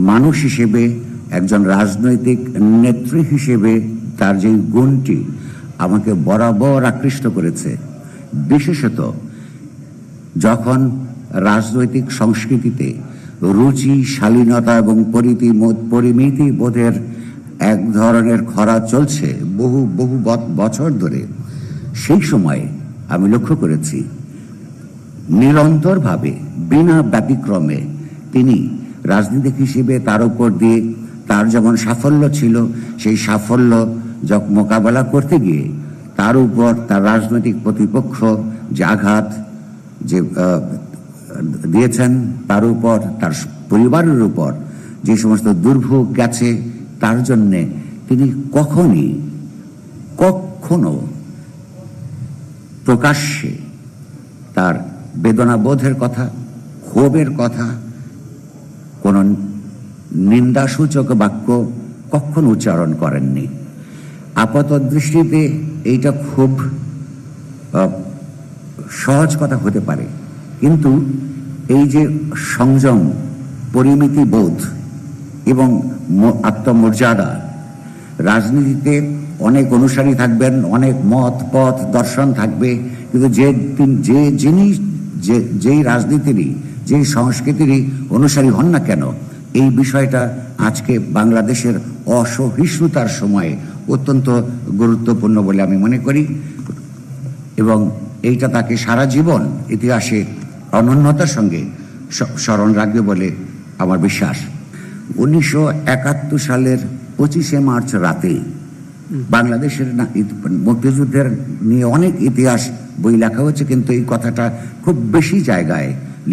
মানুষ হিসেবে, একজন রাজনৈতিক নেত্রী হিসেবে তার যে গুণটি আমাকে বরাবর আকৃষ্ট করেছে, বিশেষত যখন রাজনৈতিক সংস্কৃতিতে রুচি, শালীনতা এবং পরিমিতি বোধের এক ধরনের খরা চলছে বহু বহু বছর ধরে, সেই সময় আমি লক্ষ্য করেছি নিরন্তরভাবে বিনা ব্যতিক্রমে তিনি রাজনীতিক হিসেবে তার উপর দিয়ে তার যেমন সাফল্য ছিল, সেই সাফল্য মোকাবেলা করতে গিয়ে তার উপর তার রাজনৈতিক প্রতিপক্ষ যে আঘাত যে দিয়েছেন, তার উপর তার পরিবারের উপর যে সমস্ত দুর্ভোগ গেছে, তার জন্যে তিনি কখনো প্রকাশ্যে তার বেদনাবোধের কথা, ক্ষোভের কথা, কোন নিন্দাসূচক বাক্য কখনো উচ্চারণ করেননি। আপাত দৃষ্টিতে এইটা খুব সহজ কথা হতে পারে, কিন্তু এই যে সংযম, পরিমিতি বোধ এবং আত্মমর্যাদা, রাজনীতিতে অনেক অনুসারী থাকবেন, অনেক মত পথ দর্শন থাকবে, কিন্তু যেই রাজনীতিরই, যেই সংস্কৃতিরই অনুসারী হন না কেন, এই বিষয়টা আজকে বাংলাদেশের অসহিষ্ণুতার সময়ে অত্যন্ত গুরুত্বপূর্ণ বলে আমি মনে করি, এবং এইটা তাকে সারা জীবন ইতিহাসে অনন্যতার সঙ্গে স্মরণ রাখবে বলে আমার বিশ্বাস। 1971 সালের 25শে মার্চ রাতে বাংলাদেশের মুক্তিযুদ্ধের নিয়ে অনেক ইতিহাস বই লেখা হচ্ছে, কিন্তু এই কথাটা খুব বেশি জায়গায়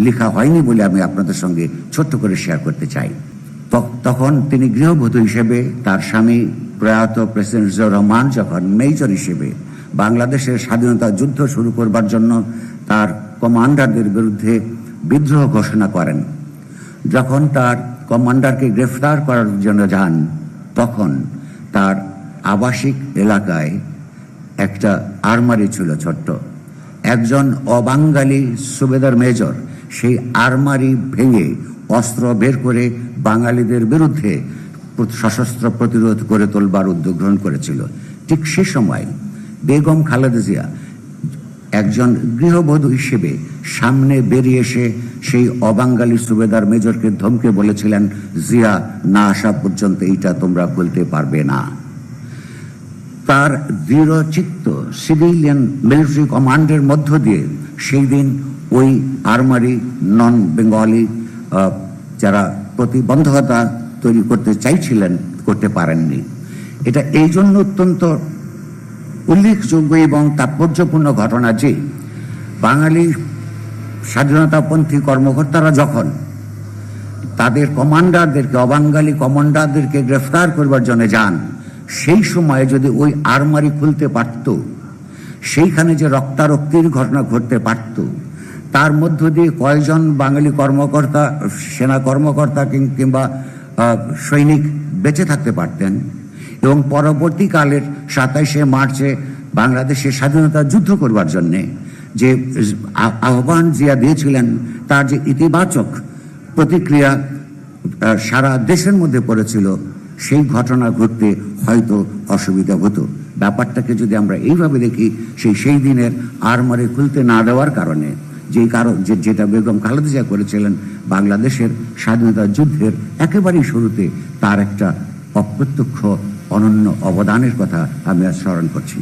লেখা হয়নি বলে আমি আপনাদের সঙ্গে ছোট্ট করে শেয়ার করতে চাই। তখন তিনি গৃহবধূ হিসেবে, তার স্বামী প্রয়াত প্রেসিডেন্ট জিয়াউর রহমান যখন মেজর হিসেবে বাংলাদেশের স্বাধীনতা যুদ্ধ শুরু করবার জন্য তার কমান্ডারদের বিরুদ্ধে বিদ্রোহ ঘোষণা করেন, যখন তার কমান্ডারকে গ্রেফতার করার জন্য যান, তখন তার আবাসিক এলাকায় একটা আর্মারি ছিল ছোট্ট। একজন অবাঙালি সুবেদার মেজর সেই আর্মারি ভেঙে অস্ত্র বের করে বাঙালিদের বিরুদ্ধে সশস্ত্র প্রতিরোধ করে তোলবার উদ্যোগ গ্রহণ করেছিল। ঠিক সে সময় বেগম খালেদা জিয়া একজন গৃহবধূ হিসেবে সামনে বেরিয়ে এসে সেই অবাঙালি সুবেদার মেজরকে ধমকে বলেছিলেন, জিয়া না আসা পর্যন্ত এইটা তোমরা খুলতে পারবে না। তার দৃঢ়চিত্ত সিভিলিয়ান মিলিটারি কমান্ডের মধ্য দিয়ে সেই দিন ওই আর্মারি নন বেঙ্গলি যারা প্রতিবন্ধকতা তৈরি করতে চাইছিলেন, করতে পারেননি। এটা এই জন্য অত্যন্ত উল্লেখযোগ্য এবং তাৎপর্যপূর্ণ ঘটনা যে বাঙালি স্বাধীনতাপন্থী কর্মকর্তারা যখন তাদের কমান্ডারদেরকে, অবাঙালি কমান্ডারদেরকে গ্রেফতার করবার জন্য যান, সেই সময়ে যদি ওই আর্মারি খুলতে পারত, সেইখানে যে রক্তারক্তির ঘটনা ঘটতে পারত, তার মধ্য দিয়ে কয়েকজন বাঙালি কর্মকর্তা, সেনা কর্মকর্তা কিংবা সৈনিক বেঁচে থাকতে পারতেন, এবং পরবর্তীকালের 27শে মার্চে বাংলাদেশের স্বাধীনতা যুদ্ধ করবার জন্যে যে আহ্বান জিয়া দিয়েছিলেন, তার যে ইতিবাচক প্রতিক্রিয়া সারা দেশের মধ্যে পড়েছিল, সেই ঘটনা ঘটতে হয়তো অসুবিধা হতো। ব্যাপারটাকে যদি আমরা এইভাবে দেখি, সেই দিনের আর্মারি খুলতে না দেওয়ার কারণে, যেটা বেগম খালেদা জিয়া করেছিলেন বাংলাদেশের স্বাধীনতা যুদ্ধের একেবারেই শুরুতে, তার একটা অপ্রত্যক্ষ অনন্য অবদানের কথা আমি আজ স্মরণ করছি।